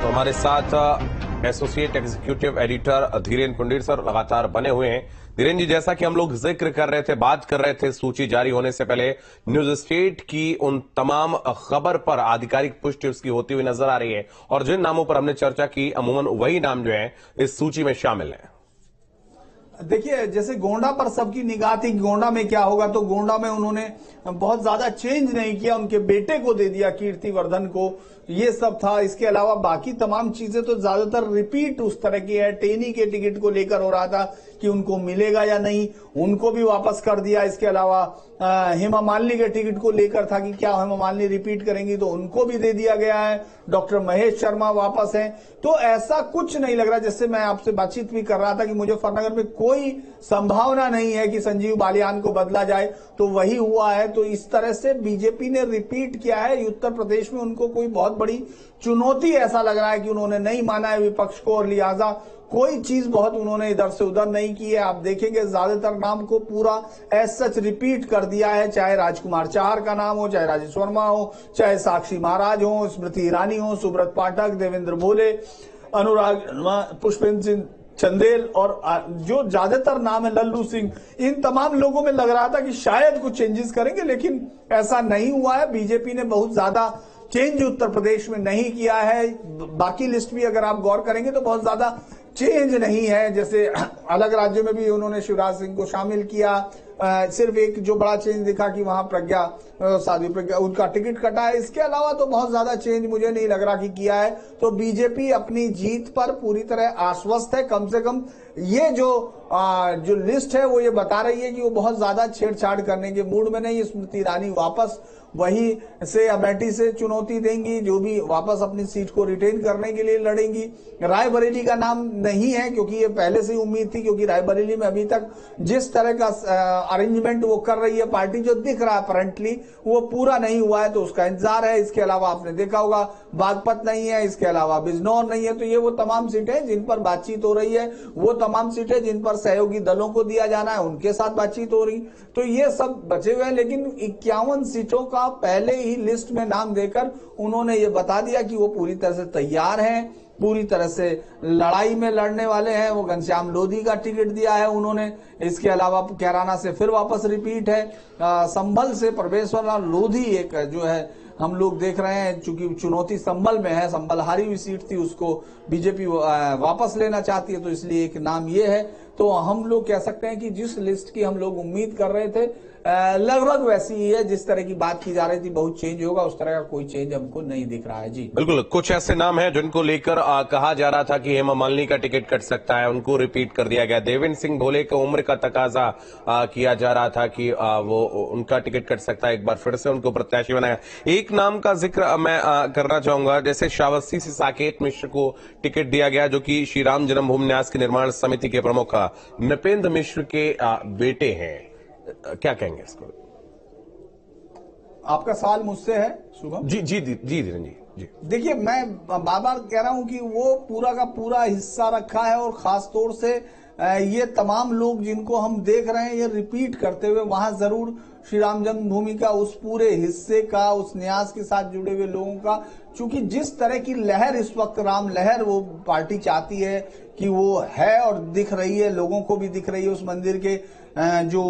तो हमारे साथ associate executive editor Dhiren Pundir sir लगातार बने हुए हैं। धीरेन जी, जैसा कि हम लोग जिक्र कर रहे थे, बात कर रहे थे सूची जारी होने से पहले, न्यूज स्टेट की उन तमाम खबर पर आधिकारिक पुष्टि उसकी होती हुई नजर आ रही है और जिन नामों पर हमने चर्चा की अमूमन वही नाम जो है इस सूची में शामिल है। देखिए, जैसे गोंडा पर सबकी निगाह थी, गोंडा में क्या होगा, तो गोंडा में उन्होंने बहुत ज्यादा चेंज नहीं किया, उनके बेटे को दे दिया कीर्तिवर्धन को, ये सब था। इसके अलावा बाकी तमाम चीजें तो ज्यादातर रिपीट उस तरह की है। टेनी के टिकट को लेकर हो रहा था कि उनको मिलेगा या नहीं, उनको भी वापस कर दिया। इसके अलावा हेमा मालिनी के टिकट को लेकर था कि क्या हेमा मालिनी रिपीट करेंगी, तो उनको भी दे दिया गया है। डॉक्टर महेश शर्मा वापस हैं, तो ऐसा कुछ नहीं लग रहा। जैसे मैं आपसे बातचीत भी कर रहा था कि मुजफ्फरनगर में कोई संभावना नहीं है कि संजीव बालियान को बदला जाए, तो वही हुआ है। तो इस तरह से बीजेपी ने रिपीट किया है। उत्तर प्रदेश में उनको कोई बहुत बड़ी चुनौती ऐसा लग रहा है कि उन्होंने नहीं माना है विपक्ष को, और लिहाजा कोई चीज बहुत उन्होंने इधर से उधर नहीं की है। आप देखेंगे ज्यादातर नाम को पूरा एज सच रिपीट कर दिया है, चाहे राजकुमार चाहर का नाम हो, चाहे राजेश वर्मा हो, चाहे साक्षी महाराज हो, स्मृति ईरानी हो, सुब्रत पाठक, देवेंद्र भोले, अनुराग, पुष्पेंद्र सिंह चंदेल, और जो ज्यादातर नाम है लल्लू सिंह, इन तमाम लोगों में लग रहा था कि शायद कुछ चेंजेस करेंगे, लेकिन ऐसा नहीं हुआ है। बीजेपी ने बहुत ज्यादा चेंज उत्तर प्रदेश में नहीं किया है। बाकी लिस्ट भी अगर आप गौर करेंगे तो बहुत ज्यादा चेंज नहीं है। जैसे अलग राज्यों में भी उन्होंने शिवराज सिंह को शामिल किया। सिर्फ एक जो बड़ा चेंज दिखा कि वहां साध्वी प्रज्ञा उनका टिकट कटा है। इसके अलावा तो बहुत ज्यादा चेंज मुझे नहीं लग रहा कि किया है। तो बीजेपी अपनी जीत पर पूरी तरह आश्वस्त है। कम से कम ये जो लिस्ट है वो ये बता रही है कि वो बहुत ज्यादा छेड़छाड़ करने के मूड में नहीं। स्मृति ईरानी वापस वही से अमेठी से चुनौती देंगी, जो भी वापस अपनी सीट को रिटेन करने के लिए लड़ेंगी। रायबरेली का नाम नहीं है क्योंकि ये पहले से ही उम्मीद थी, क्योंकि रायबरेली में अभी तक जिस तरह का अरेंजमेंट वो कर रही है पार्टी, जो दिख रहा है अपरेंटली, वो पूरा नहीं हुआ है, तो उसका इंतजार है। इसके अलावा आपने देखा होगा बागपत नहीं है, इसके अलावा बिजनौर नहीं है। तो ये वो तमाम सीटें जिन पर बातचीत हो रही है, वो तमाम सीटें जिन पर सहयोगी दलों को दिया जाना है, उनके साथ बातचीत हो रही। तो ये सब बचे हुए हैं, लेकिन 51 सीटों का पहले ही लिस्ट में नाम देकर उन्होंने ये बता दिया कि वो पूरी तरह से तैयार हैं, पूरी तरह से लड़ाई में लड़ने वाले हैं। वो घनश्याम लोधी का टिकट दिया है उन्होंने। इसके अलावा कैराना से फिर वापस रिपीट है। संभल से परमेश्वर लोधी एक जो है हम लोग देख रहे हैं, चूंकि चुनौती संभल में है, संभल हारी हुई सीट थी, उसको बीजेपी वापस लेना चाहती है, तो इसलिए एक नाम ये है। तो हम लोग कह सकते हैं कि जिस लिस्ट की हम लोग उम्मीद कर रहे थे लगभग वैसी ही है। जिस तरह की बात की जा रही थी बहुत चेंज होगा, उस तरह का कोई चेंज हमको नहीं दिख रहा है। जी बिल्कुल, कुछ ऐसे नाम हैं जिनको लेकर कहा जा रहा था कि हेमा मालिनी का टिकट कट सकता है, उनको रिपीट कर दिया गया। देवेंद्र सिंह भोले को उम्र का तकाजा किया जा रहा था कि वो उनका टिकट कट सकता है, एक बार फिर से उनको प्रत्याशी बनाया। एक नाम का जिक्र मैं करना चाहूंगा, जैसे श्रावस्ती से साकेत मिश्र को टिकट दिया गया, जो कि श्री राम जन्मभूमि न्यास की निर्माण समिति के प्रमुख नृपेंद्र मिश्र के बेटे हैं। क्या कहेंगे इसको? आपका सवाल मुझसे है शुभम? जी जी जी धीरेन जी। देखिए, मैं बार बार कह रहा हूं कि वो पूरा का पूरा हिस्सा रखा है, और खास तौर से ये तमाम लोग जिनको हम देख रहे हैं ये रिपीट करते हुए, वहां जरूर श्री राम जन्मभूमि का उस पूरे हिस्से का, उस न्यास के साथ जुड़े हुए लोगों का, चूंकि जिस तरह की लहर इस वक्त राम लहर वो पार्टी चाहती है कि वो है और दिख रही है, लोगों को भी दिख रही है उस मंदिर के जो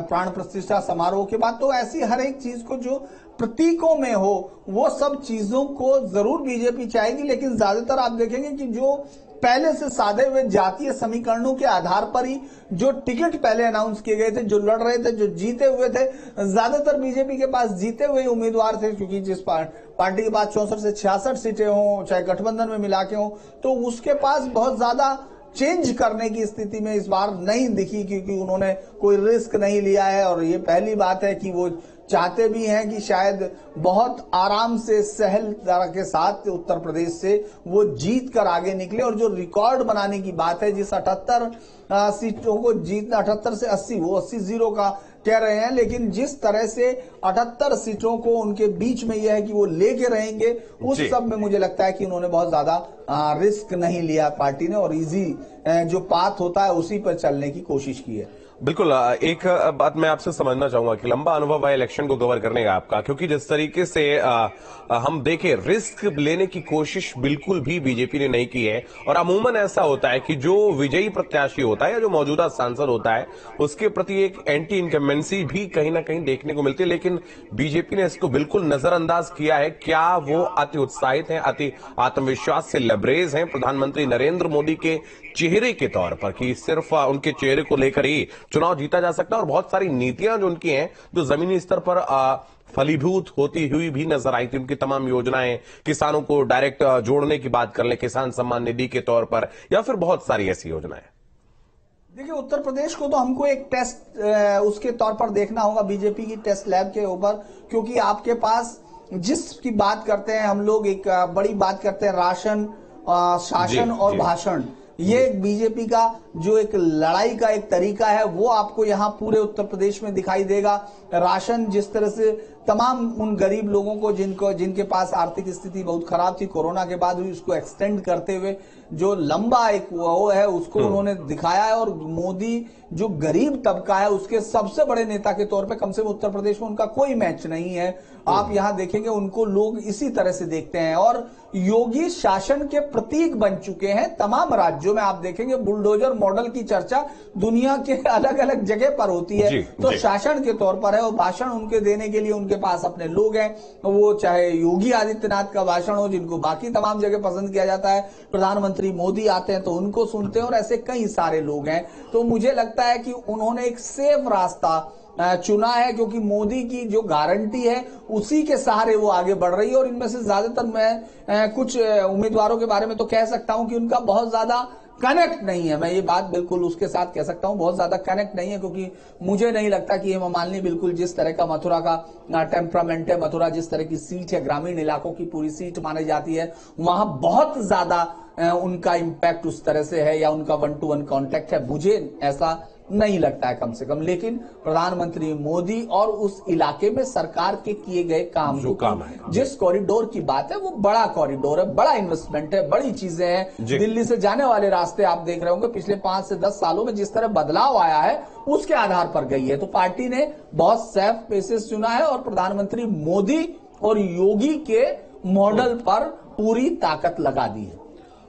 प्राण प्रतिष्ठा समारोह के बाद। तो ऐसी हर एक चीज को जो प्रतीकों में हो, वो सब चीजों को जरूर बीजेपी चाहेगी। लेकिन ज्यादातर आप देखेंगे कि जो पहले से साधे हुए जातीय समीकरणों के आधार पर ही जो टिकट पहले अनाउंस किए गए थे, जो लड़ रहे थे, जो जीते हुए थे, ज्यादातर बीजेपी के पास जीते हुए उम्मीदवार थे। क्योंकि जिस पार्टी के पास 64 से 66 सीटें हों, चाहे गठबंधन में मिला के हों, तो उसके पास बहुत ज्यादा चेंज करने की स्थिति में इस बार नहीं दिखी, क्योंकि उन्होंने कोई रिस्क नहीं लिया है। और ये पहली बात है कि वो चाहते भी हैं कि शायद बहुत आराम से सहल के साथ उत्तर प्रदेश से वो जीत कर आगे निकले। और जो रिकॉर्ड बनाने की बात है, जिस 78 सीटों को जीतना, 78 से 80, वो 80-0 का कह रहे हैं, लेकिन जिस तरह से 78 सीटों को उनके बीच में यह है कि वो लेके रहेंगे, उस सब में मुझे लगता है कि उन्होंने बहुत ज्यादा रिस्क नहीं लिया पार्टी ने, और इजी जो पाथ होता है उसी पर चलने की कोशिश की है। बिल्कुल एक बात मैं आपसे समझना चाहूंगा कि लंबा अनुभव है इलेक्शन को कवर करने का आपका, क्योंकि जिस तरीके से हम देखें रिस्क लेने की कोशिश बिल्कुल भी बीजेपी ने नहीं की है। और अमूमन ऐसा होता है कि जो विजयी प्रत्याशी होता है या जो मौजूदा सांसद होता है उसके प्रति एक एंटी इनकम्बेंसी भी कहीं ना कहीं देखने को मिलती है, लेकिन बीजेपी ने इसको बिल्कुल नजरअंदाज किया है। क्या वो अति उत्साहित हैं, अति आत्मविश्वास से लबरेज हैं प्रधानमंत्री नरेंद्र मोदी के चेहरे के तौर पर कि सिर्फ उनके चेहरे को लेकर ही चुनाव जीता जा सकता है? और बहुत सारी नीतियां जो उनकी हैं जो जमीनी स्तर पर फलीभूत होती हुई भी नजर आई थी, उनकी तमाम योजनाएं, किसानों को डायरेक्ट जोड़ने की बात कर ले किसान सम्मान निधि के तौर पर, या फिर बहुत सारी ऐसी योजनाएं। देखिए, उत्तर प्रदेश को तो हमको एक टेस्ट उसके तौर पर देखना होगा, बीजेपी की टेस्ट लैब के ऊपर, क्योंकि आपके पास जिसकी बात करते हैं हम लोग, एक बड़ी बात करते हैं राशन, शासन और भाषण। ये एक बीजेपी का जो एक लड़ाई का एक तरीका है वो आपको यहाँ पूरे उत्तर प्रदेश में दिखाई देगा। राशन जिस तरह से तमाम उन गरीब लोगों को जिनके पास आर्थिक स्थिति बहुत खराब थी कोरोना के बाद हुई, उसको एक्सटेंड करते हुए जो लंबा एक वो है उसको उन्होंने दिखाया है। और मोदी जो गरीब तबका है उसके सबसे बड़े नेता के तौर पे कम से कम उत्तर प्रदेश में उनका कोई मैच नहीं है। आप यहां देखेंगे उनको लोग इसी तरह से देखते हैं। और योगी शासन के प्रतीक बन चुके हैं तमाम राज्यों में। आप देखेंगे बुलडोजर मॉडल की चर्चा दुनिया के अलग अलग जगह पर होती है, तो शासन के तौर पर है। और भाषण उनके देने के लिए उनके पास अपने लोग हैं, वो चाहे योगी आदित्यनाथ का भाषण हो जिनको बाकी तमाम जगह पसंद किया जाता है, प्रधानमंत्री मोदी आते हैं तो उनको सुनते हैं, और ऐसे कई सारे लोग हैं। तो मुझे लगता है कि उन्होंने एक सेफ रास्ता चुना है, क्योंकि मोदी की जो गारंटी है उसी के सहारे वो आगे बढ़ रही है। और इनमें से ज्यादातर मैं कुछ उम्मीदवारों के बारे में तो कह सकता हूं कि उनका बहुत ज्यादा कनेक्ट नहीं है। मैं ये बात बिल्कुल उसके साथ कह सकता हूं, बहुत ज्यादा कनेक्ट नहीं है, क्योंकि मुझे नहीं लगता कि हेमा मालिनी बिल्कुल जिस तरह का मथुरा का टेम्परामेंट है, मथुरा जिस तरह की सीट है, ग्रामीण इलाकों की पूरी सीट मानी जाती है, वहां बहुत ज्यादा उनका इंपैक्ट उस तरह से है या उनका 1-to-1 कांटेक्ट है, मुझे ऐसा नहीं लगता है कम से कम। लेकिन प्रधानमंत्री मोदी और उस इलाके में सरकार के किए गए काम जो काम है, जिस कॉरिडोर की बात है वो बड़ा कॉरिडोर है, बड़ा इन्वेस्टमेंट है, बड़ी चीजें हैं। दिल्ली से जाने वाले रास्ते आप देख रहे होंगे पिछले 5 से 10 सालों में जिस तरह बदलाव आया है उसके आधार पर गई है। तो पार्टी ने बहुत सेफ पेसेस चुना है और प्रधानमंत्री मोदी और योगी के मॉडल पर पूरी ताकत लगा दी है।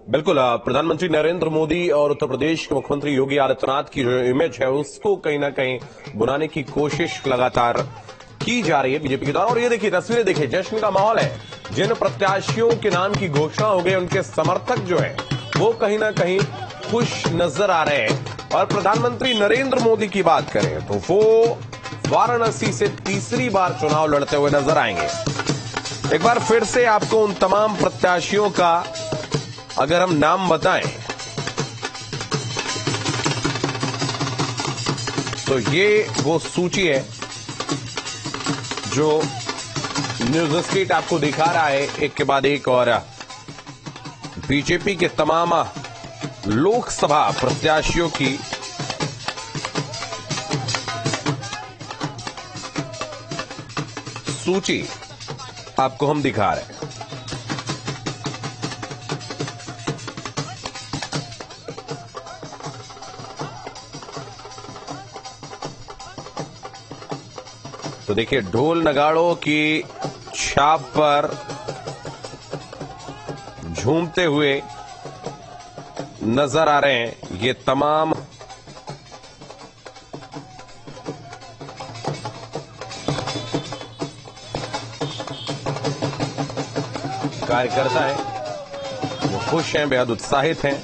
बिल्कुल, प्रधानमंत्री नरेंद्र मोदी और उत्तर प्रदेश के मुख्यमंत्री योगी आदित्यनाथ की जो इमेज है उसको कहीं ना कहीं बुनाने की कोशिश लगातार की जा रही है बीजेपी के द्वारा। और ये देखिए तस्वीरें देखिए, जश्न का माहौल है। जिन प्रत्याशियों के नाम की घोषणा हो गई उनके समर्थक जो है वो कहीं ना कहीं खुश नजर आ रहे हैं। और प्रधानमंत्री नरेंद्र मोदी की बात करें तो वो वाराणसी से तीसरी बार चुनाव लड़ते हुए नजर आएंगे। एक बार फिर से आपको उन तमाम प्रत्याशियों का अगर हम नाम बताएं तो ये वो सूची है जो न्यूज स्ट्रीट आपको दिखा रहा है एक के बाद एक। और बीजेपी के तमाम लोकसभा प्रत्याशियों की सूची आपको हम दिखा रहे हैं। तो देखिए ढोल नगाड़ों की छाप पर झूमते हुए नजर आ रहे हैं ये तमाम कार्यकर्ता हैं, वो खुश हैं, बेहद उत्साहित हैं।